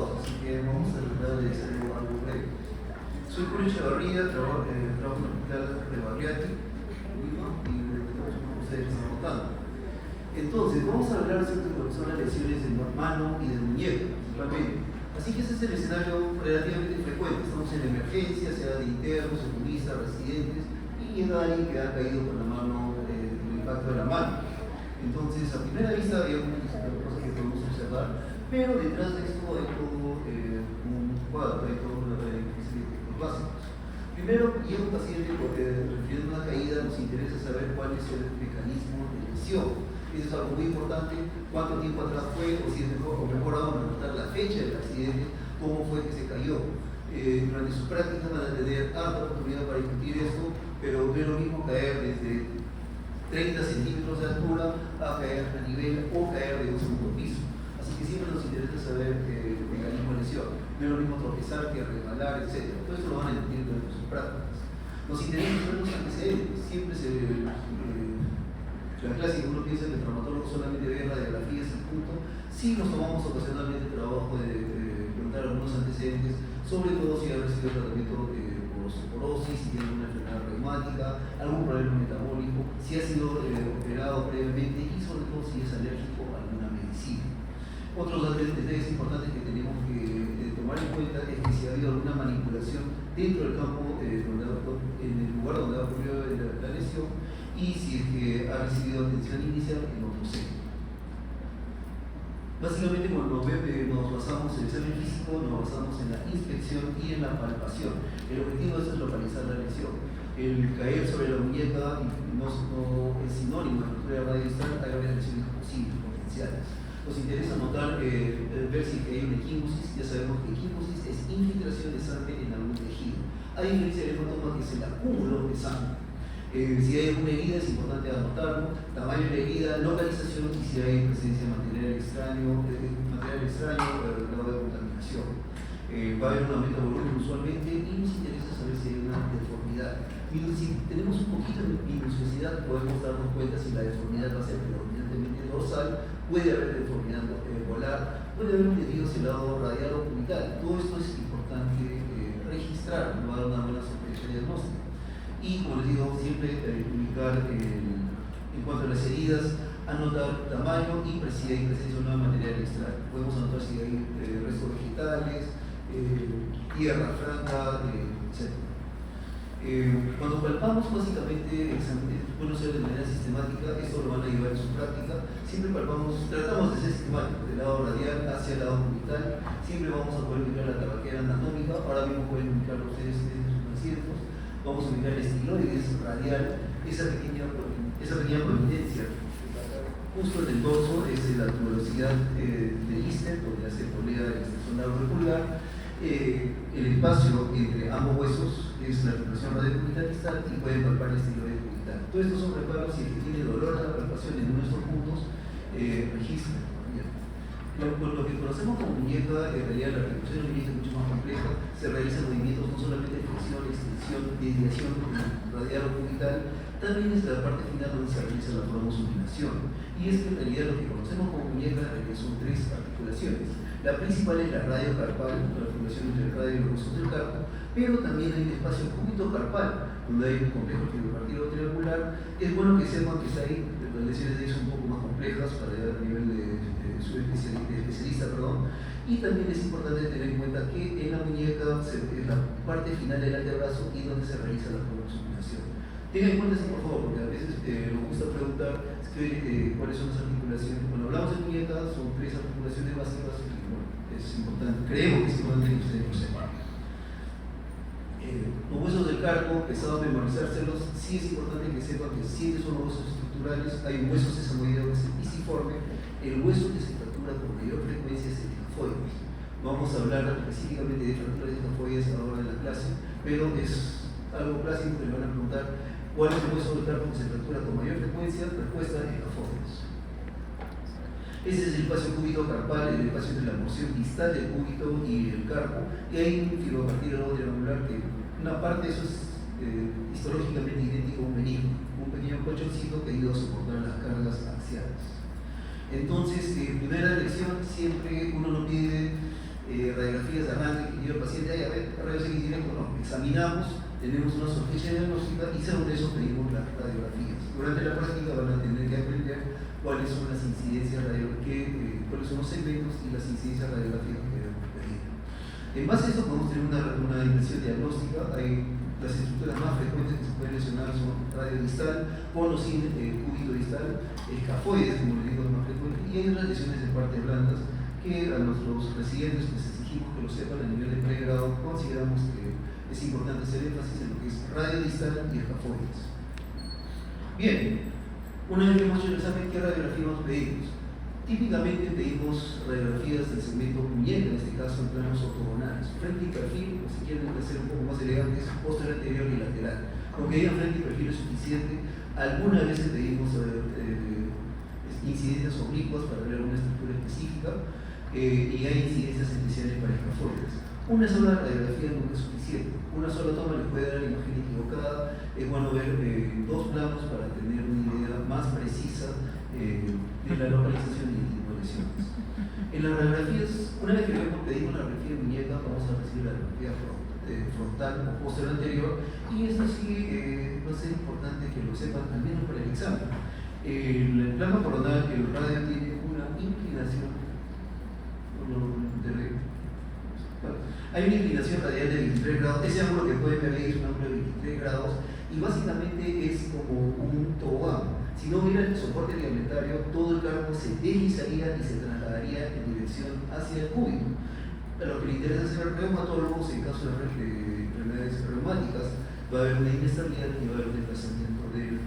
resultados, así que vamos a tratar de hacer algo breve. Soy Julio Echevarría, trabajo en el Hospital de Barriati, Lima, y tenemos una cosa de San. Entonces, vamos a hablar acerca de lo que son las lesiones de mano y de muñeca, principalmente. Así que ese es el escenario relativamente frecuente. Estamos en emergencia, sea de internos, oculistas, residentes, y llega alguien que ha caído con la mano, el impacto de la mano. Entonces, a primera vista hay algunas cosas que podemos observar, pero detrás de esto hay todo un cuadro, hay todo una serie de básicos. Primero, llega un paciente refiriendo a una caída, nos interesa saber cuál es el mecanismo de lesión. Eso es algo muy importante, cuánto tiempo atrás fue, o si es mejor, o mejor aún, anotar la fecha del accidente, cómo fue que se cayó. Durante sus prácticas van a tener harta oportunidad para discutir esto, pero no es lo mismo caer desde 30 centímetros de altura a caer a nivel o caer de un segundo piso. Así que siempre nos interesa saber el mecanismo de lesión. No es lo mismo tropezar que resbalar, etc. Todo esto lo van a entender durante sus prácticas. Nos interesa saber los antecedentes. Siempre la clásica, uno piensa que el traumatólogo solamente ve radiografías y punto. Sí nos tomamos ocasionalmente el trabajo de preguntar algunos antecedentes, sobre todo si ha recibido tratamiento por osteoporosis, si tiene alguna enfermedad reumática, algún problema metabólico, si ha sido operado previamente y sobre todo si es alérgico a alguna medicina. Otros detalles importantes que tenemos que tomar en cuenta es que si ha habido alguna manipulación dentro del campo, en el lugar donde ha ocurrido la lesión, y si es que ha recibido atención inicial en otro centro. Básicamente, cuando nos basamos en el examen físico, nos basamos en la inspección y en la palpación. El objetivo de eso es localizar la lesión. El caer sobre la muñeca no es sinónimo de fractura radiodistal, hay varias lesiones posibles, potenciales. Nos interesa notar, ver si hay una equimosis. Ya sabemos que equimosis es infiltración de sangre en algún tejido. A diferencia del hematoma, que es el acúmulo de sangre. Si hay alguna herida es importante anotarlo, tamaño de la herida, localización y si hay presencia de material extraño, grado de contaminación. Va a haber un aumento de volumen usualmente y nos interesa saber si hay una deformidad. Y si tenemos un poquito de minuciosidad podemos darnos cuenta si la deformidad va a ser predominantemente dorsal, puede haber deformidad polar, puede haber un desvío hacia el lado radial o cubital. Todo esto es importante registrar, nos va a dar una buena sospecha diagnóstica. Y como les digo, siempre ubicar en cuanto a las heridas, anotar tamaño y si hay presencia de un material extraño. Podemos anotar si hay restos vegetales, tierra franca, etc. Cuando palpamos, básicamente, bueno, ser de manera sistemática, esto lo van a llevar en su práctica. Siempre palpamos, tratamos de ser sistemáticos, del lado radial hacia el lado cubital. Siempre vamos a poder ubicar la tabaquera anatómica, ahora mismo pueden ubicar ustedes en sus asientos. Vamos a ubicar el estiloides radial, esa pequeña prominencia justo en el dorso es la tuberosidad del íster, donde hace polea de la extensión largo pulgar. El espacio entre ambos huesos es la articulación radiocubital distal y pueden palpar el estiloide cubital. Todos estos son reparos, si el que tiene dolor a la palpación en uno de estos puntos, registra. Lo que conocemos como muñeca, en realidad la articulación de la muñeca es mucho más compleja, se realizan movimientos no solamente de flexión, extensión, desviación radial o cubital, también es la parte final donde se realiza la cromosuminación. Y es que en realidad lo que conocemos como muñeca son tres articulaciones. La principal es la radiocarpal, la articulación entre el radio y los huesos del carpo, pero también hay un espacio cúbito-carpal, donde hay un complejo tripartito triangular. Es bueno que sepan que hay, las lesiones de ahí son un poco más complejas para llegar a nivel de especialista, y también es importante tener en cuenta que en la muñeca es la parte final del antebrazo y donde se realiza la cromosuminación. Tengan en cuenta eso, por favor, porque a veces nos gusta preguntar cuáles son las articulaciones. Cuando hablamos de muñeca son tres articulaciones básicas y bueno, es importante, creemos que es importante que ustedes lo sepan. Los huesos del carpo, pesado memorizárselos, sí es importante que sepan que siempre son los huesos estructurales. Hay un hueso sesamoideo que es el pisiforme. El hueso que se fractura con mayor frecuencia es el escafoides. Vamos a hablar específicamente de fracturas de escafoides ahora en la clase, pero es algo clásico que le van a preguntar cuál es el hueso del carpo que se fractura con mayor frecuencia. Respuesta: escafoides. Ese es el espacio cúbito carpal, el espacio entre la porción distal del cúbito y el carpo, y hay un fibrocartílago triangular que una parte de eso es histológicamente idéntico a un menisco, un pequeño colchoncito que ayuda a soportar las cargas axiales. Entonces, primera lección, siempre uno no pide radiografías de arranque que dio el paciente, a ver, rayos X directo, no, examinamos, tenemos una sospecha diagnóstica y según eso pedimos las radiografías. Durante la práctica van a tener que aprender cuáles son las incidencias cuáles son los segmentos y las incidencias radiográficas que debemos pedir. En base a eso podemos tener una impresión diagnóstica. Las estructuras más frecuentes que se pueden lesionar son radio distal, con o sin cúbito distal, escafoides, como les digo, es más frecuente, y hay otras lesiones de partes blandas que a nuestros residentes les exigimos que lo sepan a nivel de pregrado. Consideramos que es importante hacer énfasis en lo que es radio distal y escafoides. Bien, una vez que hemos hecho el examen, ¿qué radiografía pedimos? Típicamente pedimos radiografías del segmento muñeca, en este caso en planos ortogonales, frente y perfil, o si quieren ser un poco más elegantes, posterior, anterior y lateral. Aunque digan frente y perfil es suficiente, algunas veces pedimos incidencias oblicuas para ver alguna estructura específica, y hay incidencias especiales para escafoides. Una sola radiografía nunca es suficiente. Una sola toma les puede dar la imagen equivocada. Es bueno ver dos planos para tener una idea más precisa de la localización y el tipo de lesiones. En las radiografías, una vez que pedimos la radiografía de muñeca, vamos a recibir la radiografía frontal o posterior anterior, y esto sí va a ser importante que lo sepan, al menos para el examen. El plano coronal, el radio tiene una inclinación. Hay una inclinación radial de 23 grados. Ese ángulo que pueden ver ahí es un ángulo de 23 grados y básicamente es como un tobogán. Si no hubiera el soporte ligamentario, todo el carpo se deslizaría y se trasladaría en dirección hacia el cúbito. A lo que le interesa hacer reumatólogos, en caso de enfermedades reumáticas, va a haber una inestabilidad y va a haber un desplazamiento del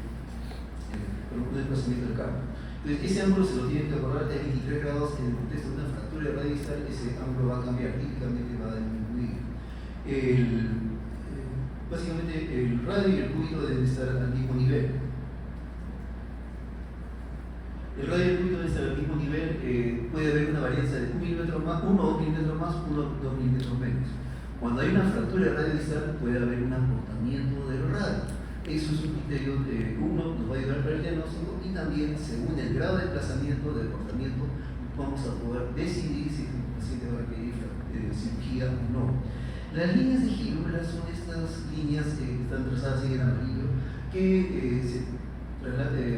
carpo. Entonces, ese ángulo se lo tienen que acordar de 23 grados. En el contexto de una fractura de radio distal, ese ángulo va a cambiar, típicamente va a disminuir. Básicamente, el radio y el cúbito deben estar al mismo nivel. El radio y el cúbito deben estar al mismo nivel. Puede haber una varianza de 1 milímetro más, 1 o 2 milímetros más, 1 o 2 milímetros menos. Cuando hay una fractura de radio distal, puede haber un acortamiento del radio. Eso es un criterio de uno, nos va a ayudar para el diagnóstico, y también, según el grado de desplazamiento, del cortamiento, vamos a poder decidir si el paciente va a requerir cirugía o no. Las líneas de Gilbert son estas líneas que están trazadas en amarillo, que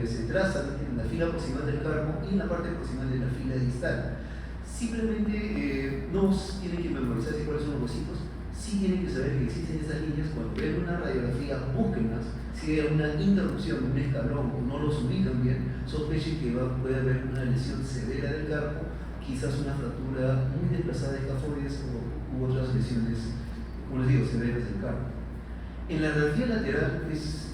se trazan en la fila proximal del carpo y en la parte proximal de la fila distal. Simplemente no tienen que memorizar cuáles son los huesitos. Sí tienen que saber que existen esas líneas. Cuando ven una radiografía, búsquenlas. Si hay alguna interrupción, un escalón o no los ubican bien, sospechen que puede haber una lesión severa del carpo, quizás una fractura muy desplazada de escafoides u otras lesiones, como les digo, severas del carpo. En la radiografía lateral es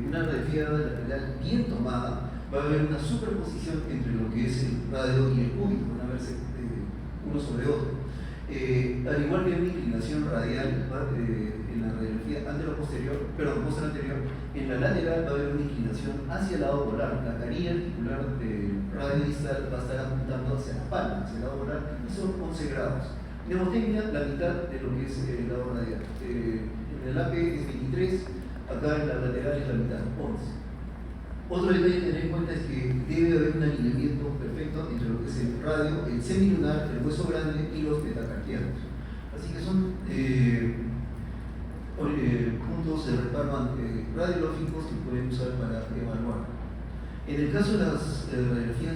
una radiografía lateral bien tomada. Va a haber una superposición entre lo que es el radio y el cúbito, van a verse uno sobre otro. Al igual que hay una inclinación radial en la radiografía posterior anterior, en la lateral va a haber una inclinación hacia el lado volar. La carilla articular del radio distal va a estar apuntando hacia la palma, hacia el lado volar, y son 11 grados. Mnemotecnia, la mitad de lo que es el lado radial. En el AP es 23, acá en la lateral es la mitad, 11. Otro detalle a tener en cuenta es que debe haber un alineamiento perfecto entre lo que es el radio, el semilunar, el hueso grande y los metacarpianos. Así que son puntos de reparo radiológicos que pueden usar para evaluar. En el caso de las radiografías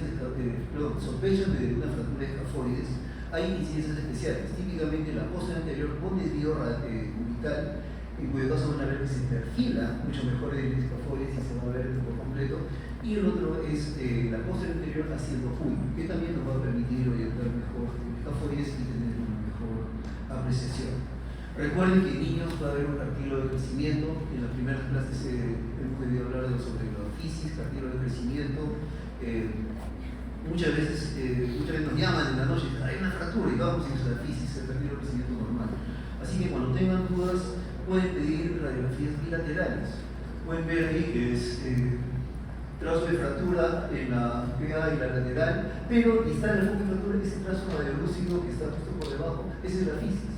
sospechas de una fractura de escafoides, hay incidencias especiales. Típicamente la posterior anterior con desvío cubital, en cuyo caso van a ver que se perfila mucho mejor el escafoides y se va a ver por completo, y el otro es la posterior anterior haciendo full, que también nos va a permitir orientar mejor el escafoides y tener una mejor apreciación. Recuerden que en niños va a haber un cartílago de crecimiento. En las primeras clases hemos debido hablar sobre la fisis, cartílago de crecimiento. Muchas veces nos llaman en la noche y dicen, hay una fractura, y vamos a ir a la fisis, el cartílago de crecimiento normal. Así que cuando tengan dudas, pueden pedir radiografías bilaterales. Pueden ver ahí que es trazo de fractura en la PA y la lateral, pero distal del foco de fractura, ese trazo radiolúcido que está justo por debajo, esa es la fisis.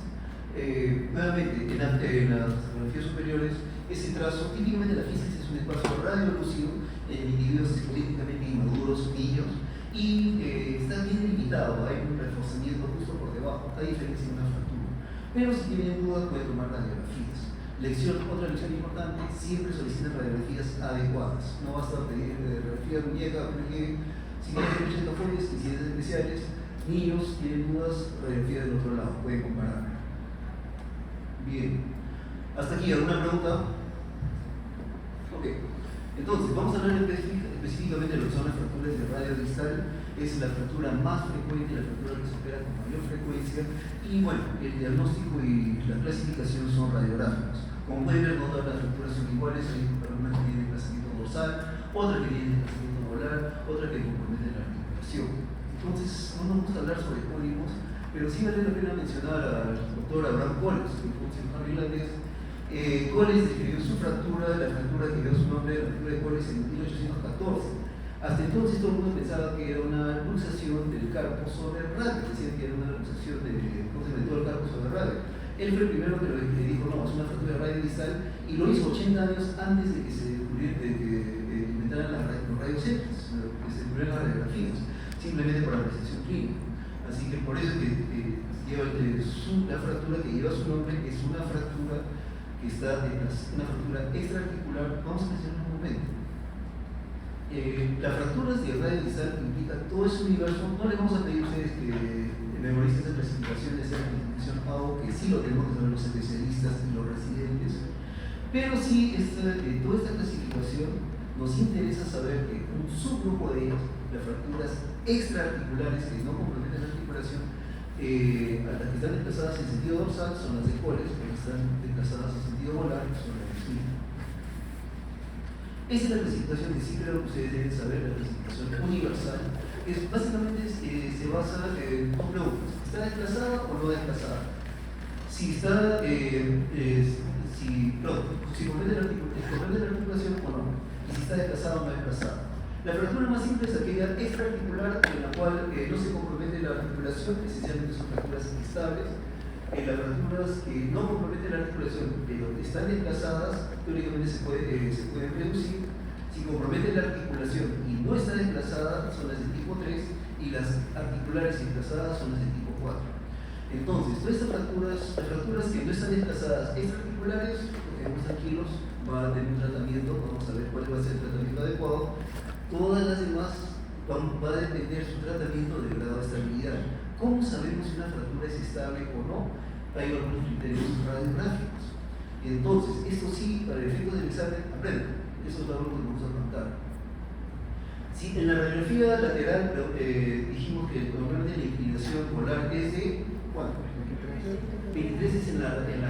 Nuevamente, en las radiografías superiores, ese trazo, típicamente la fisis es un espacio radiolúcido en individuos esqueléticamente inmaduros, niños, y está bien limitado, hay un reforzamiento justo por debajo. a diferencia de una fractura. Pero si tienen dudas, pueden tomar radiografías. Otra lección importante, siempre soliciten radiografías adecuadas. No basta pedir radiografía de muñeca, porque si no tienen 80 folios, incidencias especiales, niños tienen dudas, radiografía del otro lado, pueden comparar. Bien, hasta aquí, ¿alguna pregunta? Ok, entonces vamos a hablar específicamente de lo que son las fracturas de radio distal. Es la fractura más frecuente, la fractura que se opera con mayor frecuencia, y bueno, el diagnóstico y la clasificación son radiográficos. Como pueden ver, no todas las fracturas son iguales, hay algunas que tienen desplazamiento dorsal, otras que tienen desplazamiento molar, otras que comprometen la articulación. Entonces, no nos gusta hablar sobre pólipos, pero sí vale la pena mencionar al doctor Abraham Colles, que fue un cirujano irlandés. Colles describió su fractura, la fractura que dio su nombre, la fractura de Colles, en 1814. Hasta entonces todo el mundo pensaba que era una luxación del carpo sobre el radio, decían que era una luxación de todo el carpo sobre el radio. Él fue el primero que dijo, no, es una fractura de radio distal, y lo hizo 80 años antes de que se inventaran los rayos X, que se descubrieran las radiografías, simplemente por apreciación clínica. Así que por eso la fractura que lleva su nombre es una fractura que está una fractura extraarticular. Vamos a mencionar un momento. Las fracturas de radio distal implican todo ese universo. No les vamos a pedir a ustedes que memoricen esa clasificación, esa clasificación AO, que sí lo tenemos que saber los especialistas y los residentes, pero sí toda esta clasificación nos interesa saber que un subgrupo de ellas, las fracturas extraarticulares que no comprometen la articulación, las que están desplazadas en sentido dorsal son las de Colles, las que están desplazadas en sentido molar son las de Smith. Esa es la clasificación que sí creo que ustedes deben saber, la clasificación universal. Básicamente se basa en dos preguntas: ¿está desplazada o no desplazada? Si comprende la articulación o no, y si está desplazada o no desplazada. La fractura más simple es aquella extraarticular en la cual no se compromete la articulación, esencialmente son fracturas estables. Las fracturas que no comprometen la articulación, pero están desplazadas, teóricamente se pueden reducir. Si comprometen la articulación y no está desplazada, son las de tipo 3, y las articulares desplazadas son las de tipo 4. Entonces, todas estas fracturas, las fracturas que no están desplazadas extraarticulares, quedemos tranquilos, va a tener un tratamiento, vamos a ver cuál va a ser el tratamiento adecuado. Todas las demás va a depender su tratamiento del grado de estabilidad. ¿Cómo sabemos si una fractura es estable o no? Hay algunos criterios radiográficos. Entonces, esto sí, para el efecto del examen, aprendan. Eso es algo que vamos a contar. Si en la radiografía lateral dijimos que normalmente la inclinación polar es de ¿cuánto? 23 es en la radial, en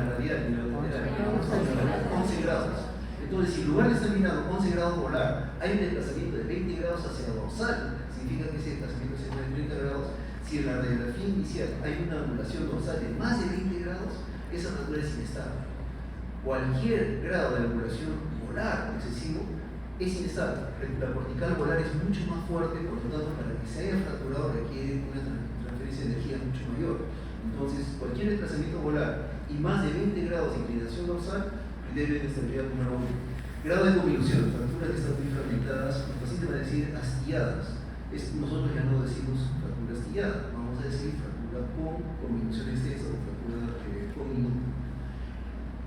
la lateral, 11 grados. Entonces, si el lugar está mirando 11 grados polar, hay un desplazamiento de 20 grados hacia dorsal, significa que ese desplazamiento es de 30 grados. Si en la radiografía inicial hay una angulación dorsal de más de 20 grados, esa fractura es inestable. Cualquier grado de angulación molar excesivo es inestable. La cortical molar es mucho más fuerte, por lo tanto, para que se haya fracturado requiere una transferencia de energía mucho mayor. Entonces, cualquier desplazamiento molar y más de 20 grados de inclinación dorsal, criterio de estabilidad número 1. Grado de convulsión, fracturas que están muy fragmentadas, los pacientes van a decir astilladas. Nosotros ya no decimos fractura astillada, vamos a decir fractura con convulsión extensa o fractura con inútil.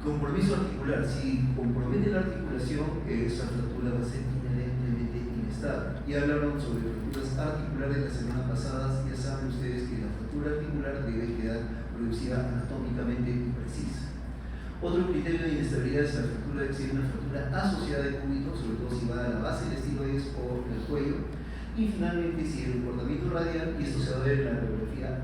Compromiso articular, si compromete la articulación, esa fractura va a ser inherentemente inestable. Ya hablaron sobre fracturas articulares la semana pasada, ya saben ustedes que la fractura articular debe quedar reducida anatómicamente y precisa. Otro criterio de inestabilidad es la fractura de una fractura asociada de cúbito, sobre todo si va a la base del estiloides o el cuello. Y finalmente, si el comportamiento radial, y esto se va a ver en la radiografía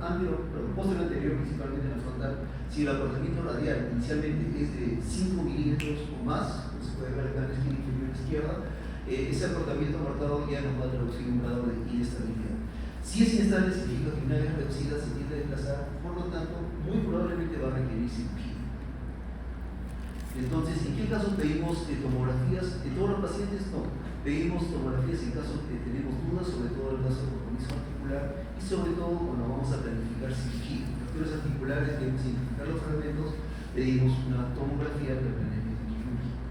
posterior anterior, principalmente en la frontal, si el comportamiento radial inicialmente es de 5 milímetros o más, como se puede ver acá en la esquina inferior izquierda, ese acortamiento marcado ya nos va a traducir un grado de inestabilidad. Si es inestable, significa que una vez reducida se tiende a desplazar, por lo tanto, muy probablemente va a requerir cirugía. Entonces, ¿en qué casos pedimos tomografías? ¿En todos los pacientes? No. Pedimos tomografías en caso que tenemos dudas, sobre todo el caso de compromiso articular y sobre todo cuando vamos a planificar cirugía. Fracturas articulares, debemos identificar los fragmentos, pedimos una tomografía para el planeamiento quirúrgico.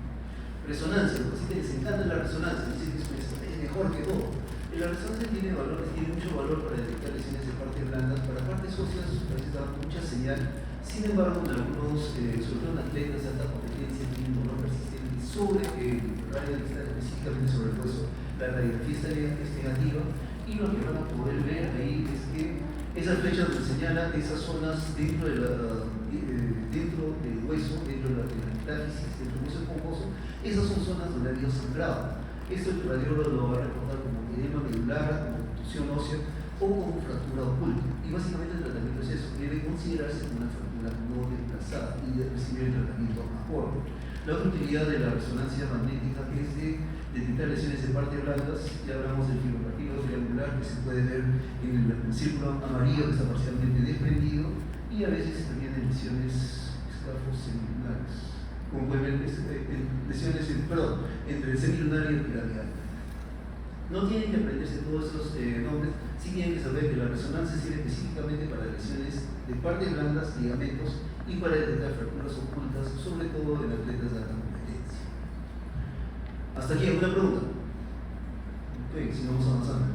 Resonancia, los pacientes les encanta la resonancia, dicen que es mejor que todo. La resonancia tiene mucho valor para detectar lesiones de partes blandas. Para partes óseas presenta mucha señal. Sin embargo, en algunos, sobre todo en atletas de alta competencia, tienen dolor persistente sobre el radio distal, específicamente sobre el hueso. La radiografía es negativa y lo que van a poder ver ahí es que esas flechas nos señalan esas zonas dentro del hueso, dentro de la metáfisis, dentro del hueso esponjoso. Esas son zonas donde ha habido sangrado. Esto el radiólogo lo va a recordar como edema medular, como obstrucción ósea o como fractura oculta. Y básicamente el tratamiento es eso, debe considerarse como una fractura no desplazada y de recibir el tratamiento acorde. La otra utilidad de la resonancia magnética es de detectar lesiones de partes blandas. Ya hablamos del fibropartículo triangular que se puede ver en el círculo amarillo que está parcialmente desprendido, y a veces también en lesiones escafosemilunares, como pueden ver, lesiones entre el semilunar y el piramidal. No tienen que aprenderse todos estos nombres, sí tienen que saber que la resonancia sirve específicamente para lesiones de partes blandas, ligamentos, y para detectar fracturas ocultas, sobre todo en atletas de alta competencia. Hasta aquí, ¿alguna pregunta? Ok, sigamos avanzando.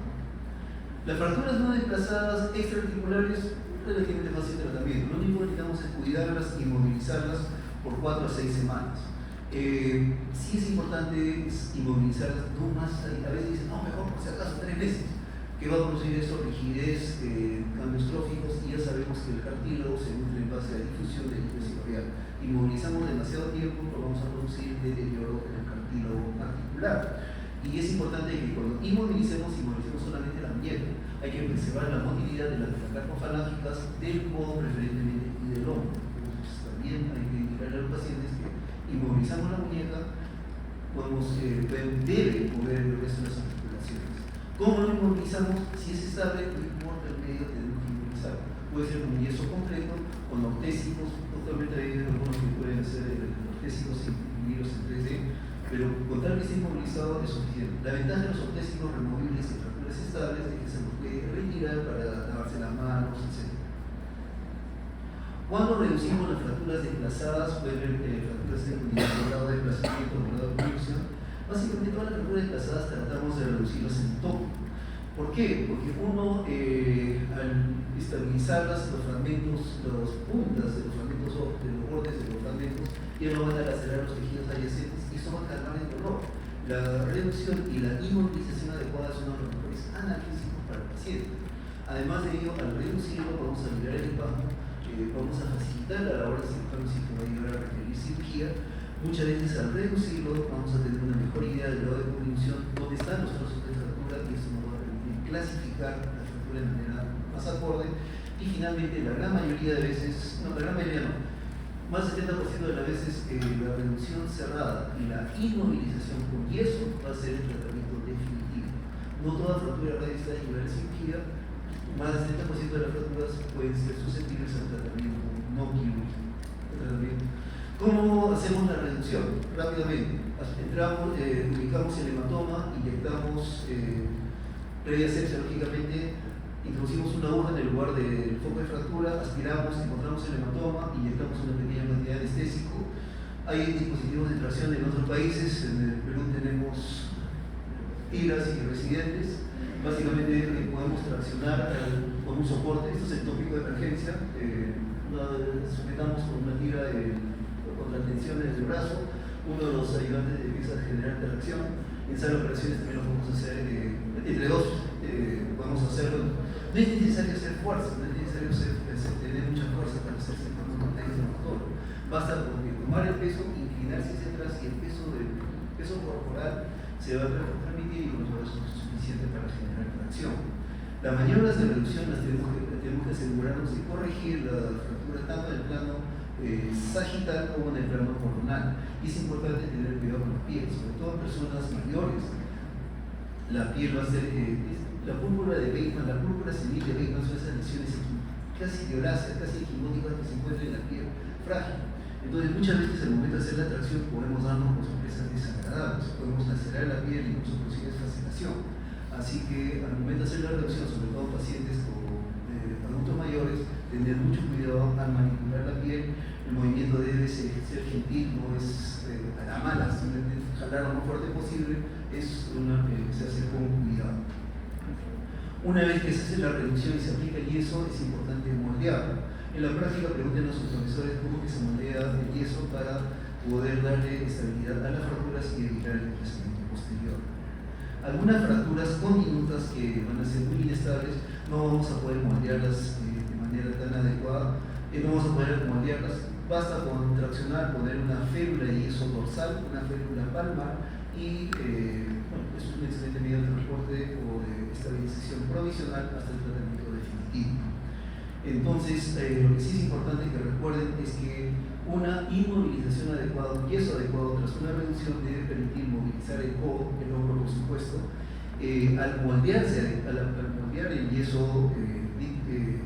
Las fracturas no desplazadas extraarticulares, relativamente fácil de tratamiento. Lo único que necesitamos es cuidarlas y movilizarlas por 4 a 6 semanas. Sí es importante inmovilizarlas, no más, a veces dicen, no, mejor por si acaso 3 meses. ¿Qué va a producir eso? Rigidez, cambios tróficos, y ya sabemos que el cartílago se nutre en base a la difusión del líquido sinovial. Inmovilizamos demasiado tiempo, pues vamos a producir deterioro en el cartílago articular. Y es importante que cuando inmovilicemos solamente la muñeca. Hay que preservar la movilidad de las metacarpofalángicas del codo preferentemente y del hombro. Entonces también hay que indicarle a los pacientes que inmovilizamos la muñeca, debe mover el resto de las articulaciones. ¿Cómo lo inmovilizamos? Si es estable, no importa el medio, tenemos que inmovilizarlo. Puede ser con yeso completo, con ortésicos, actualmente hay algunos que pueden hacer ortésicos imprimidos en 3D, pero con tal que esté inmovilizado es suficiente. La ventaja de los ortésicos removibles en fracturas estables es que se los puede retirar para lavarse las manos, etc. Cuando reducimos las fracturas desplazadas, pueden ver fracturas de grado de desplazamiento o grado de proyección. Básicamente todas las fracturas desplazadas tratamos de reducirlas en tono. ¿Por qué? Porque uno, al estabilizarlas, los fragmentos, las puntas de los fragmentos, de los bordes de los fragmentos, ya no van a lacerar los tejidos adyacentes y eso va a calmar el dolor. La reducción y la inmovilización adecuada son uno de los mejores analgésicos para el paciente. Además de ello, al reducirlo, vamos a liberar el espasmo, vamos a facilitar a la hora de cirujano si va a llegar a requerir cirugía. Muchas veces al reducirlo vamos a tener una mejor idea del grado de convulsión, dónde están los trozos de fractura, y eso nos va a permitir clasificar la fractura de manera más acorde. Y finalmente, la gran mayoría de veces, no, la gran mayoría no, más del 70% de las veces la reducción cerrada y la inmovilización con yeso va a ser el tratamiento definitivo. No toda fractura radial es igual a cirugía, más del 70% de las fracturas pueden ser susceptibles al tratamiento no quirúrgico. ¿Cómo hacemos la reducción? Rápidamente, entramos, ubicamos el hematoma, inyectamos previa asepsia, lógicamente, introducimos una aguja en el lugar del foco de fractura, aspiramos, encontramos el hematoma, inyectamos una pequeña cantidad de anestésico. Hay dispositivos de tracción en otros países, en el Perú tenemos tiras y residentes. Básicamente podemos traccionar con un soporte, esto es el tópico de emergencia, sujetamos con una tira contra tensiones del brazo, uno de los ayudantes empieza a generar tracción. En sala de operaciones también lo podemos hacer entre dos, podemos hacerlo. No es necesario hacer fuerza, no es necesario tener mucha fuerza para hacer ciertos montajes de motor. Basta con tomar el peso, inclinarse hacia atrás y el peso corporal se va a transmitir y con eso es suficiente para generar tracción. Las maniobras de reducción las tenemos que asegurarnos de corregir la fractura tanto en el plano sagital como en el plano coronal. Y es importante tener cuidado con la piel, sobre todo en personas mayores. La piel va a ser la púrpura de Bateman, la púrpura senil de Bateman son esas lesiones casi violáceas, casi equimóticas que se encuentran en la piel frágil. Entonces muchas veces al momento de hacer la tracción podemos darnos con sorpresas desagradables, podemos lacerar la piel y incluso producir fascinación. Así que al momento de hacer la reducción, sobre todo pacientes como adultos mayores, tener mucho cuidado al manipular la piel. El movimiento debe ser gentil, no es a la mala, simplemente jalar lo más fuerte posible, es una que se hace con cuidado. Una vez que se hace la reducción y se aplica el yeso, es importante moldearlo. En la práctica, pregunten a sus profesores cómo que se moldea el yeso para poder darle estabilidad a las fracturas y evitar el crecimiento posterior. Algunas fracturas con minutas que van a ser muy inestables, no vamos a poder moldearlas de manera tan adecuada, no vamos a poder moldearlas. Basta con traccionar, poner una férula de yeso dorsal, una férula palmar y es un excelente medio de transporte o de estabilización provisional hasta el tratamiento definitivo. Entonces, lo que sí es importante que recuerden es que una inmovilización adecuada, un yeso adecuado tras una reducción debe permitir movilizar el codo, el hombro por supuesto. Al moldear el yeso,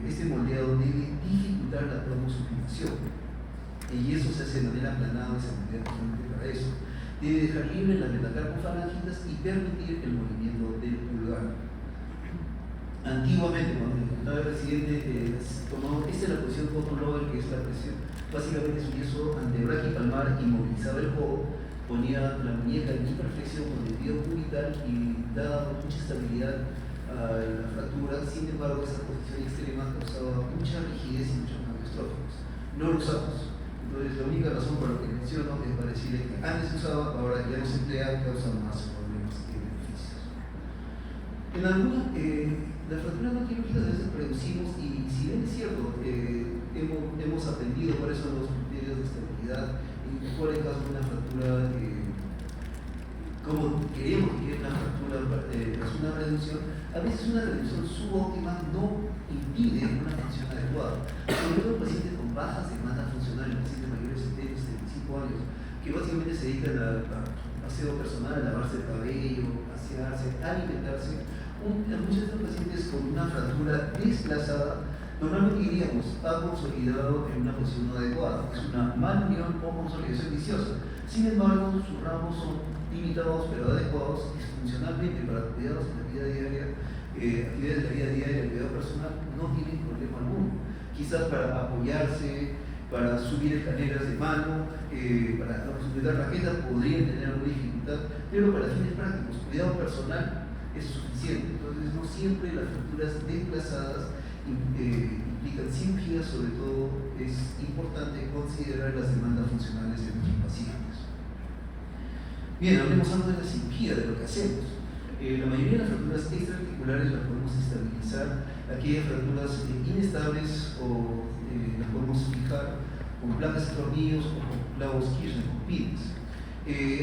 este moldeado debe dificultar la pronosupinación. El yeso se hace de manera aplanada y se moldea justamente para eso. Debe dejar libre las metacarpofalangitas y permitir el movimiento del pulgar. Antiguamente, cuando el contador residente tomó, esta es la posición Cotton Lower, que es la presión, básicamente es un yeso antebraquipalmar, inmovilizaba el codo, ponía la muñeca en hiperflexión con el dedo cubital y daba mucha estabilidad a la fractura. Sin embargo, esa posición extrema causaba mucha rigidez y muchos macrostróficos. No lo usamos. Entonces, la única razón por la que menciono es para decirles que antes se usaba, ahora ya no se emplea, causa más problemas que beneficios. En algunas, las fracturas no quirúrgicas a veces reducimos y si bien es cierto, hemos aprendido cuáles son los criterios de estabilidad y cuál es el caso de una fractura, como queremos que quede una fractura tras una reducción, a veces una reducción subóptima no impide una función adecuada. Sobre todo pacientes con bajas demandas funcionales, pacientes mayores de 75 años, que básicamente se dedican a aseo personal, a lavarse el cabello, asearse, alimentarse. Muchos de estos pacientes con una fractura desplazada, normalmente diríamos, ha consolidado en una posición no adecuada, es una malunión o consolidación viciosa. Sin embargo, sus ramos son limitados pero adecuados funcionalmente para cuidados en la vida diaria, actividades de la vida diaria, el cuidado personal, no tienen problema alguno. Quizás para apoyarse, para subir escaleras de mano, para sujetar raquetas podrían tener alguna dificultad, pero para fines prácticos, cuidado personal es suficiente. Entonces, no siempre las fracturas desplazadas implican cirugía, sobre todo es importante considerar las demandas funcionales de nuestros pacientes. Bien, hablemos algo de la cirugía, de lo que hacemos. La mayoría de las fracturas extraarticulares las podemos estabilizar, aquellas fracturas inestables o las podemos fijar con placas y tornillos o con clavos Kirchner, con pines.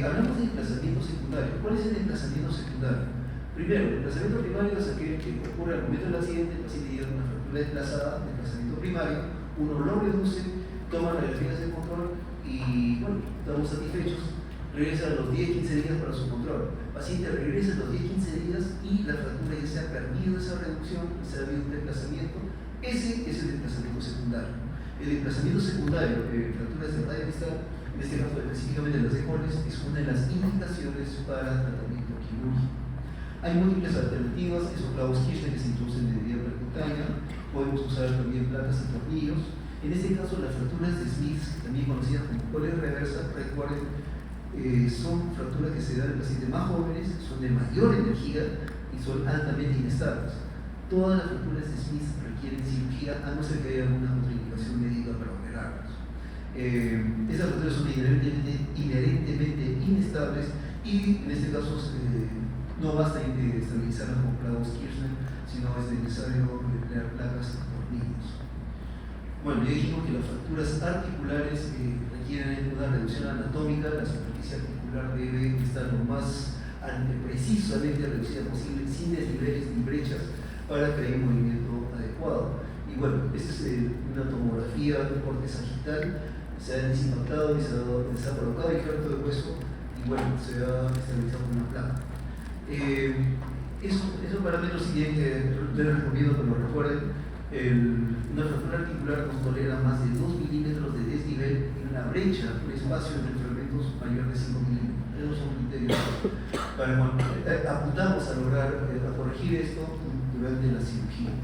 Hablamos de desplazamiento secundario. ¿Cuál es el desplazamiento secundario? Primero, el desplazamiento primario es aquel que ocurre al momento del accidente, el paciente llega con una fractura desplazada, desplazamiento primario, uno lo reduce, toma radiografías de control y bueno, estamos satisfechos. Regresa a los 10-15 días para su control. El paciente regresa a los 10-15 días y la fractura ya se ha perdido esa reducción, se ha habido un desplazamiento. Ese es el desplazamiento secundario. El desplazamiento secundario de fracturas de radio distal, en este caso específicamente las de Colles, es una de las indicaciones para tratamiento quirúrgico. Hay múltiples alternativas, esos clavos Kirchner que se introducen de vía percutánea, podemos usar también placas y tornillos. En este caso, las fracturas de Smith, también conocidas como Colles reversa, recuerden, son fracturas que se dan en pacientes más jóvenes, son de mayor energía y son altamente inestables. Todas las fracturas de Smith requieren cirugía, a no ser que haya alguna contraindicación médica para operarlas. Esas fracturas son inherentemente inestables y en este caso no basta estabilizarlas con clavos Kirchner, sino es necesario emplear placas y tornillos. Bueno, ya dijimos que las fracturas articulares requieren una reducción anatómica, la superficie articular debe estar lo más precisamente reducida posible, sin desniveles ni brechas, para que haya un movimiento adecuado. Y bueno, esta es una tomografía de corte sagital, se ha desimpactado y se ha colocado el injerto de hueso y bueno, se ha estabilizado con una placa. Esos parámetros sí tienen que, les recomiendo que lo recuerden. Una fractura articular nos tolera más de 2 milímetros de desnivel y una brecha, un espacio entre fragmentos mayor de 5 milímetros. Esos son criterios para apuntamos a lograr a corregir esto durante la cirugía.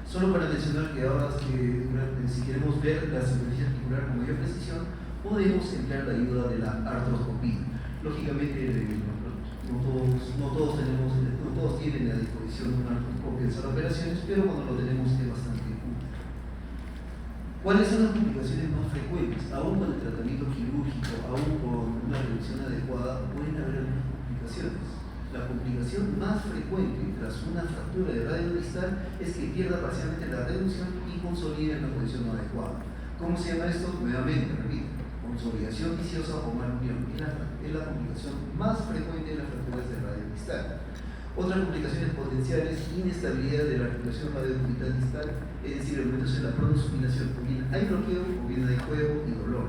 Solo para mencionar que ahora si queremos ver la superficie articular con mayor precisión, podemos emplear la ayuda de la artroscopía. Lógicamente, no todos todos tienen a disposición una copia de esas operaciones, pero cuando lo tenemos es bastante útil. ¿Cuáles son las complicaciones más frecuentes? Aún con el tratamiento quirúrgico, aún con una revisión adecuada, pueden haber algunas complicaciones. La complicación más frecuente tras una fractura de radio distal es que pierda parcialmente la reducción y consolide en la posición no adecuada. ¿Cómo se llama esto? Nuevamente, repito, consolidación viciosa o mal unión. Es la complicación más frecuente de las fracturas de radio distal. Otras complicaciones potenciales, inestabilidad de la articulación radioorbital distal, es decir, aumentos en la pronosuminación, o bien hay bloqueo o bien hay juego y dolor.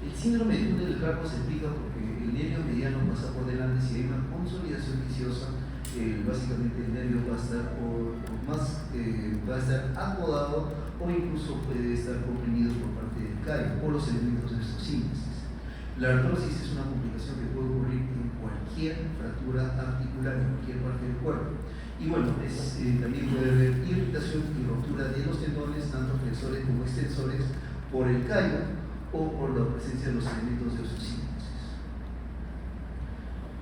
El síndrome de túnel del carpo se explica porque el nervio mediano pasa por delante. Si hay una consolidación viciosa, básicamente el nervio va a estar va a estar acodado o incluso puede estar comprimido por parte del callo o los elementos de estos síntesis. La artrosis es una complicación que puede ocurrir en cualquier fractura articular en cualquier parte del cuerpo. Y bueno, también puede haber irritación y rotura de los tendones, tanto flexores como extensores, por el callo o por la presencia de los elementos de osteosíntesis.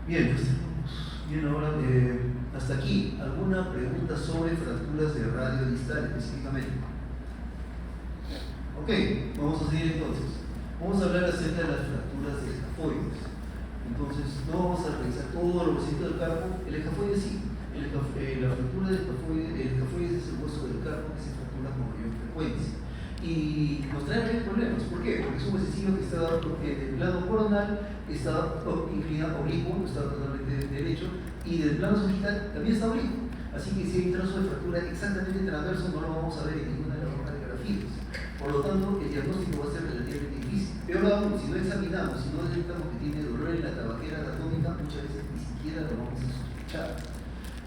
Bien, bien, ahora hasta aquí, ¿alguna pregunta sobre fracturas de radio distal específicamente? Ok, vamos a seguir entonces. Vamos a hablar acerca de las fracturas de escafoides. Entonces, no vamos a revisar todo lo reciente del carpo. El escafoide sí. La fractura del escafoide es el hueso del carpo que se fractura con mayor frecuencia. Y nos trae varios problemas. ¿Por qué? Porque es un huesecillo que está en el plano coronal, está inclinado oblicuo, está totalmente derecho, y del plano sagital también está oblicuo. Así que si hay un trazo de fractura exactamente transverso, no lo vamos a ver en ninguna de las radiografías. Por lo tanto, el diagnóstico va a ser relativamente difícil. Peor aún, si no examinamos, si no detectamos que tiene dolor en la tabacera anatómica, muchas veces ni siquiera lo vamos a sospechar.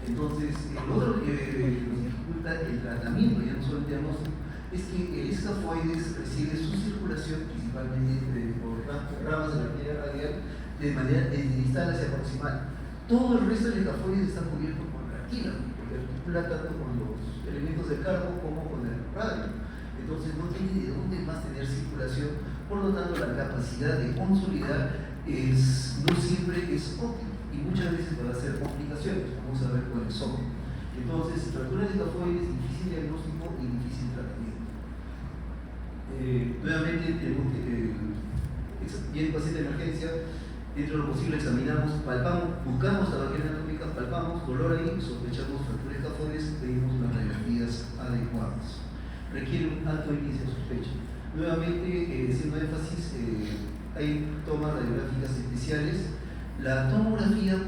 Entonces, lo otro que nos dificulta el tratamiento, ya no solo el diagnóstico, es que el escafoides recibe su circulación principalmente por ramas de la arteria radial de manera distal hacia proximal. Todo el resto del escafoides está cubierto por cartílago, porque articula tanto con los elementos del carpo como con el radio. Entonces no tiene de dónde más tener circulación, por lo tanto la capacidad de consolidar no siempre es óptima y muchas veces va a ser complicaciones. Vamos a ver cuáles son. Entonces, fractura de escafoides, difícil diagnóstico y difícil tratamiento. Nuevamente tenemos que viene paciente de emergencia, dentro de lo posible examinamos, palpamos, buscamos tabaquera anatómica, palpamos, dolor ahí, sospechamos fractura de escafoides, pedimos unas radiografías adecuadas. Requiere un alto índice de sospecha. Nuevamente, haciendo énfasis, hay tomas radiográficas especiales. La tomografía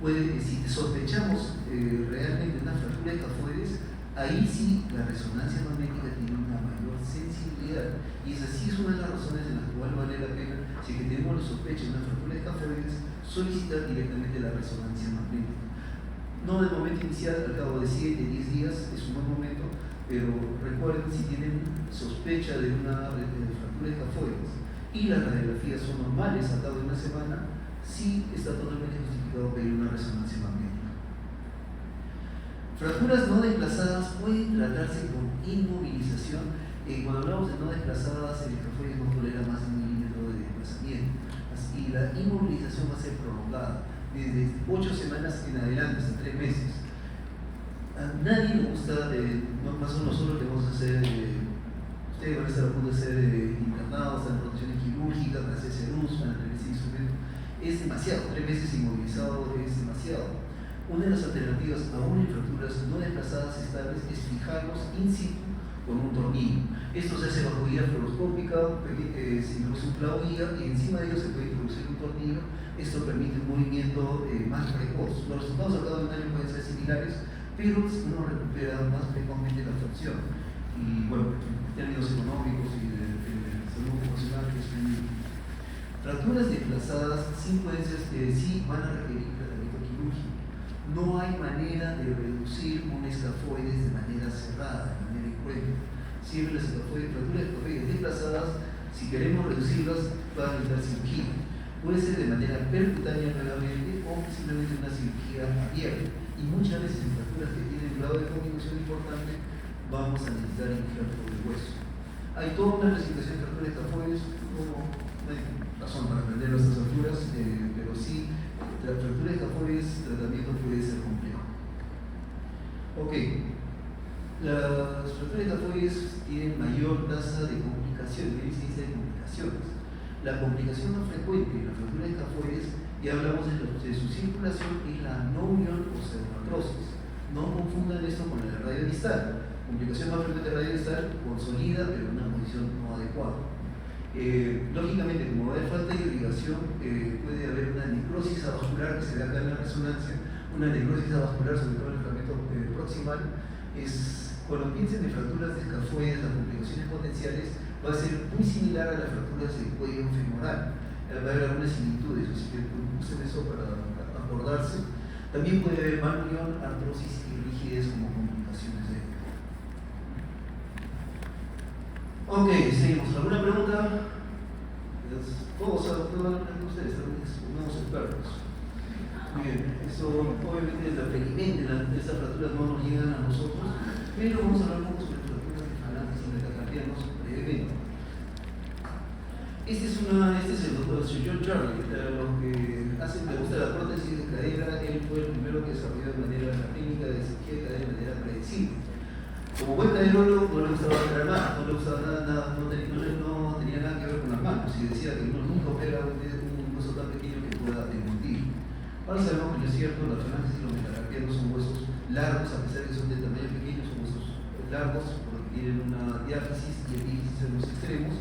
puede, si sospechamos realmente una fractura de escafoides, ahí sí la resonancia magnética tiene una mayor sensibilidad. Y esa sí es una de las razones en las cuales vale la pena, si tenemos la sospecha de una fractura de escafoides, solicitar directamente la resonancia magnética. No del momento inicial, al cabo de 7, 10 días, es un buen momento, pero recuerden, si tienen sospecha de una fractura de escafoides y las radiografías son normales al cabo de una semana, sí está totalmente justificado pedir una resonancia magnética. Fracturas no desplazadas pueden tratarse con inmovilización. Cuando hablamos de no desplazadas, el escafoide no tolera más de 1 milímetro de desplazamiento. Y la inmovilización va a ser prolongada desde 8 semanas en adelante, hasta 3 meses. A nadie le gusta, más o menos nosotros que vamos a hacer, ustedes van a estar a punto de ser internados, en rotaciones quirúrgicas, para hacer CERUS, para tener ese instrumento. Es demasiado, 3 meses inmovilizado es demasiado. Una de las alternativas, aún en fracturas no desplazadas estables, es fijarlos in situ con un tornillo. Esto se hace bajo guía fluoroscópica, se introduce un clavo guía y encima de ello se puede introducir un tornillo. Esto permite un movimiento más precoz. Los resultados al cabo de un año pueden ser similares, pero uno recupera más precozmente la fracción. Y bueno, en términos económicos y de salud ocupacional, es un fracturas desplazadas sí van a requerir tratamiento quirúrgico. No hay manera de reducir un escafoides de manera cerrada, de manera incruenta. Siempre las fracturas de escafoides desplazadas, si queremos reducirlas, va a necesitar cirugía. Puede ser de manera percutánea nuevamente o simplemente una cirugía abierta. Y muchas veces en fracturas que tienen un grado de comunicación importante, vamos a necesitar injerto de hueso. Hay toda una clasificación de fracturas de escafoides, como hay razón para aprenderlo a estas alturas, pero sí, la fractura de Escafoides, tratamiento puede ser complejo. Ok, las fracturas de Escafoides tienen mayor tasa de complicaciones, de incidencia de complicaciones. La complicación más frecuente en la fractura de Escafoides, ya hablamos de su circulación, es la no unión o pseudoartrosis. No confundan esto con la radiodistal. Complicación más frecuente de radiodistal, consolida, pero en una posición no adecuada. Lógicamente, como va a haber falta de irrigación, puede haber una necrosis avascular que se ve acá en la resonancia, una necrosis avascular, sobre todo en el fragmento proximal. Cuando piensen en fracturas de escafoides, las complicaciones potenciales va a ser muy similar a las fracturas del cuello femoral. Va a haber algunas similitudes, así que usen eso para acordarse. También puede haber malunión, artrosis y rigidez como complicaciones de ello. Ok, seguimos. ¿Alguna pregunta? Todos ustedes, unos expertos. Muy bien, eso obviamente el requerimiento de estas fracturas no nos llegan a nosotros, pero vamos a hablar un poco sobre fracturas de falanges y metacarpianos brevemente. Este es el doctor Sir John Charlie, lo que le gusta la prótesis de cadera. Él fue el primero que desarrolló de manera la técnica de cirugía de cadera de manera predecible. Como buen caderólogo no le gustaba operar nada, no le gustaba nada, no tenía nada que ver con las manos, y decía que uno nunca opera un hueso tan pequeño que pueda mentir. Ahora sabemos que no es cierto, las falanges y los metacarpianos son huesos largos, a pesar de que son de tamaño pequeño, son huesos largos, porque tienen una diáfisis y epífisis en los extremos.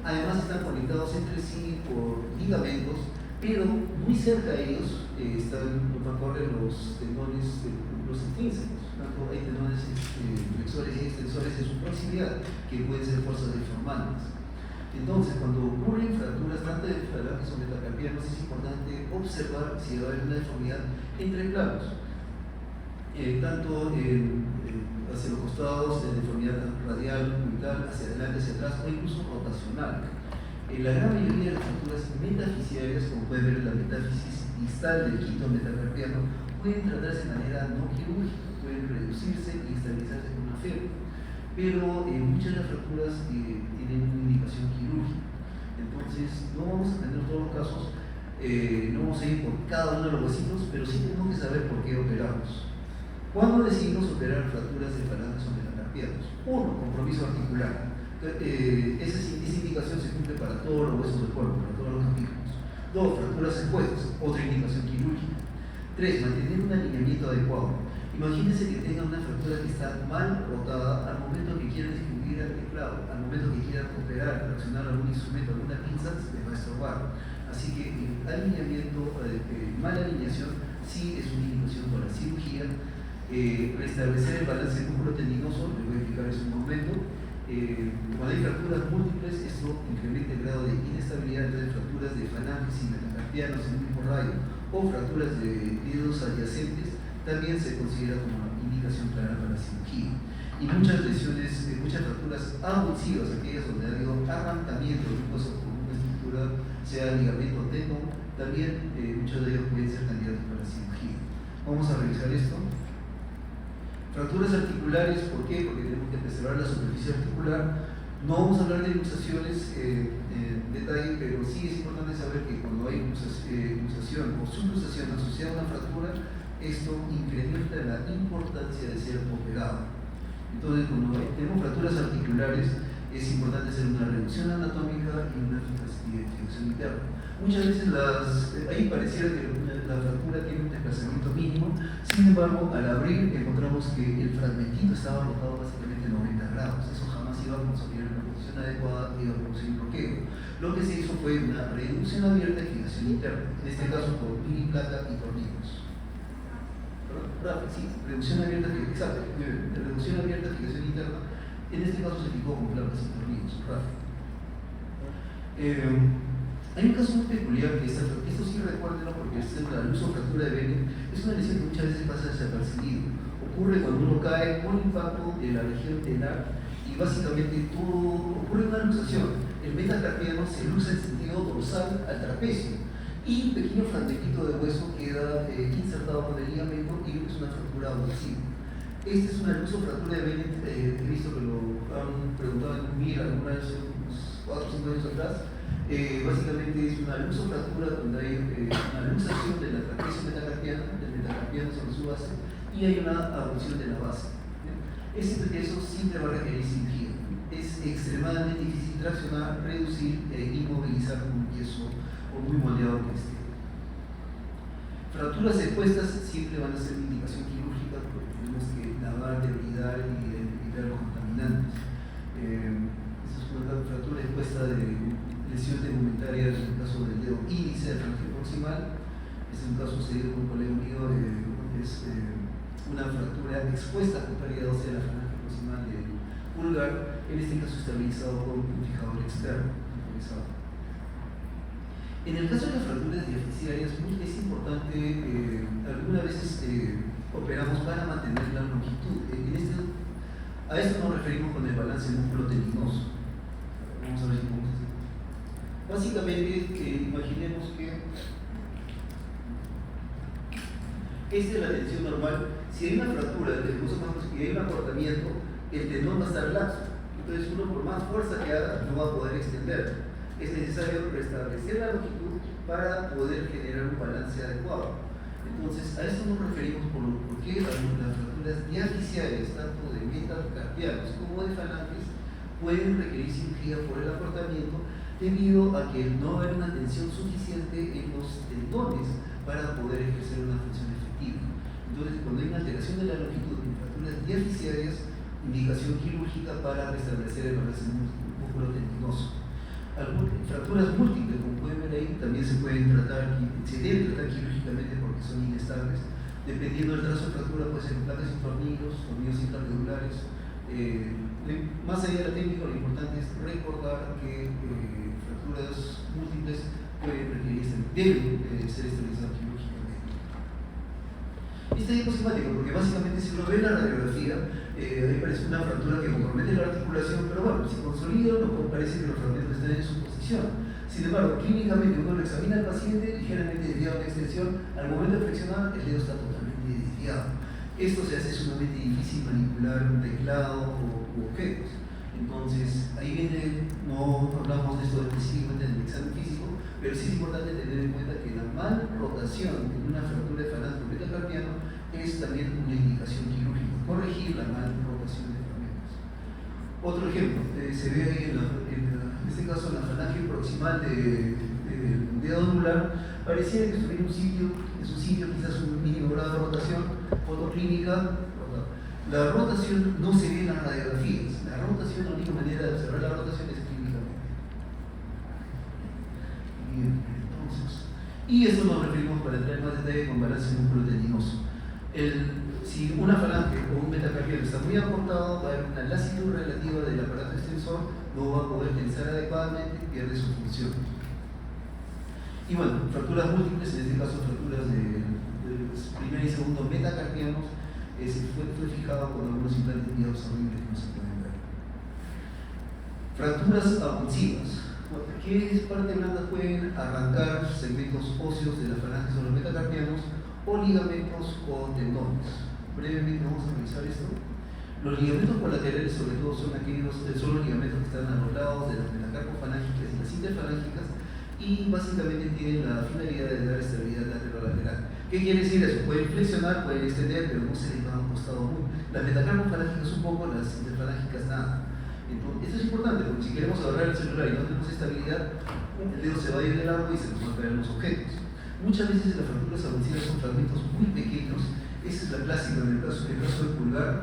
Además están conectados entre sí por ligamentos, pero muy cerca de ellos corren los tendones, los intrínsecos. Tanto hay tendones flexores y extensores en su proximidad, que pueden ser fuerzas deformantes. Entonces, cuando ocurren fracturas tanto de falanges o metacarpianos, es importante observar si va a haber una deformidad entre planos, tanto hacia los costados, de deformidad radial, mitral, hacia adelante, hacia atrás, o incluso rotacional. La gran mayoría de las fracturas metafisiarias, como pueden ver en la metáfisis distal del quinto metacarpiano, pueden tratarse de manera no quirúrgica, pueden reducirse y estabilizarse con una férula. Pero muchas de las fracturas tienen una indicación quirúrgica. Entonces, no vamos a tener todos los casos, no vamos a ir por cada uno de los huesitos, pero sí tenemos que saber por qué operamos. ¿Cuándo decidimos operar fracturas de falanges o metacarpianos? Uno, compromiso articular. Esa indicación se cumple para todos los huesos del cuerpo, para todos los capítulos. Dos, fracturas expuestas, otra indicación quirúrgica. Tres, mantener un alineamiento adecuado. Imagínense que tengan una fractura que está mal rotada al momento que quieran escribir al teclado, al momento que quieran operar, reaccionar algún instrumento, alguna pinza, les va a estorbar. Así que el alineamiento, mala alineación, sí es una indicación para la cirugía. Restablecer el balance músculo-tendinoso, les voy a explicar eso en un momento. Cuando hay fracturas múltiples, esto incrementa el grado de inestabilidad entre fracturas de falanges y metacarpianos en el mismo rayo o fracturas de dedos adyacentes, también se considera como una indicación clara para la cirugía. Y muchas lesiones, muchas fracturas abusivas, aquellas donde ha habido arrancamiento de un hueso con una estructura, sea ligamento o tendón, también muchos de ellos pueden ser candidatos para la cirugía. Vamos a revisar esto. Fracturas articulares, ¿por qué? Porque tenemos que preservar la superficie articular. No vamos a hablar de luxaciones en detalle, pero sí es importante saber que cuando hay luxación o subluxación asociada a una fractura, esto incrementa la importancia de ser operado. Entonces, cuando tenemos fracturas articulares, es importante hacer una reducción anatómica y una fijación interna. Muchas veces ahí pareciera que la fractura tiene un desplazamiento mínimo, sin embargo, al abrir encontramos que el fragmentito estaba rotado básicamente 90 grados. Eso jamás iba a consolidar una posición adecuada y iba a producir un bloqueo. Lo que se hizo fue una reducción abierta y fijación interna, en este caso por mini placa y tornillos. Sí, reducción abierta, exacto, reducción abierta, fijación interna. En este caso se fijó con placas y tornillos. Hay un caso muy peculiar que esto sí recuérdenlo porque es la lusofractura de Bennett. Es una lesión que muchas veces pasa desapercibido. Ocurre cuando uno cae por impacto de la región telar y básicamente ocurre una luxación. El metacarpiano se luxa en sentido dorsal al trapecio y un pequeño fragmentito de hueso queda insertado con el ligamento y es una fractura abusiva. Esta es una lusofractura de Bennett. He visto que lo han preguntado en MIR alguna vez, unos 4 o 5 años atrás. Básicamente es una luxofractura donde hay una luxación de la trapecio metacarpiana, del metacarpiano sobre su base, y hay una abducción de la base. Eso siempre va a requerir cirugía. Es extremadamente difícil traccionar, reducir e inmovilizar un yeso o muy moldeado que esté. Fracturas expuestas siempre van a ser de indicación quirúrgica porque tenemos que lavar, debilidar y evitar los contaminantes. Esta es una fractura expuesta de lesión tegumentaria en el caso del dedo índice del falange proximal. Este es un caso sucedido con un colega mío, es una fractura expuesta con pérdida ósea de la falange proximal del pulgar, en este caso estabilizado con un fijador externo. En el caso de las fracturas diafisiarias es importante, algunas veces operamos para mantener la longitud. A esto nos referimos con el balance músculo-tendinoso. Vamos a ver si podemos hacer. Básicamente, imaginemos que esta es la tensión normal. Si hay una fractura, y hay un acortamiento, el tendón va a estar laxo. Entonces uno, por más fuerza que haga, no va a poder extender. Es necesario restablecer la longitud para poder generar un balance adecuado. Entonces, a esto nos referimos por qué las fracturas diafisiarias, tanto de metacarpianos como de falanges, pueden requerir cirugía por el acortamiento debido a que no hay una tensión suficiente en los tendones para poder ejercer una función efectiva. Entonces, cuando hay una alteración de la longitud en fracturas diafisiarias, indicación quirúrgica para restablecer el balance músculo-tendinoso. Fracturas múltiples, como pueden ver ahí, también se pueden tratar, se deben tratar quirúrgicamente porque son inestables. Dependiendo del trazo de fractura, puede ser placas sin tornillos intraarticulares. Más allá de la técnica, lo importante es recordar que fracturas múltiples deben ser estabilizadas quirúrgicamente. Esta es sistemática porque básicamente si uno ve la radiografía, ahí parece una fractura que compromete la articulación, pero bueno, si consolida, no parece que los fragmentos estén en su posición. Sin embargo, clínicamente uno lo examina al paciente ligeramente desviado de extensión, al momento de flexionar el dedo está totalmente desviado. Esto se hace sumamente difícil manipular un teclado u objetos. Entonces, ahí viene, no hablamos de esto específicamente en el examen físico, pero sí es importante tener en cuenta que la mal rotación en una fractura de falange metacarpiano es también una indicación quirúrgica. Corregir la mal rotación de fragmentos. Otro ejemplo, se ve ahí en este caso en la falange proximal del dedo anular, pareciera que estuviera en un sitio quizás un mínimo grado de rotación, fotoclínica. La rotación no se ve en las radiografías. La rotación, la única manera de observar la rotación es clínicamente. Bien, entonces, y eso nos referimos para entrar en más detalle con balance músculo-tendinoso. Si una falange o un metacarpiano está muy acortado, va a haber una lasitud relativa del aparato extensor, no va a poder tensar adecuadamente, pierde su función. Y bueno, fracturas múltiples, en este caso fracturas de primer y segundo metacarpianos, fue fijado con algunos implantes viejos horribles que no se pueden ver. Fracturas abusivas. ¿Qué parte blanda pueden arrancar segmentos óseos de las falanges o los metacarpianos o ligamentos o tendones? Brevemente vamos a revisar esto. Los ligamentos colaterales sobre todo son los ligamentos que están a los lados de las metacarpofalángicas y las interfalángicas y básicamente tienen la finalidad de dar estabilidad lateral. ¿Qué quiere decir eso? Pueden flexionar, pueden extender, pero no se les va a un costado muy. Las metacarpofalángicas un poco, las interfalángicas nada. Entonces, esto es importante porque si queremos agarrar el celular y no tenemos estabilidad, el dedo se va a ir de largo y se nos van a caer los objetos. Muchas veces las fracturas abusivas son fragmentos muy pequeños. Esa es la clásica en el caso del pulgar.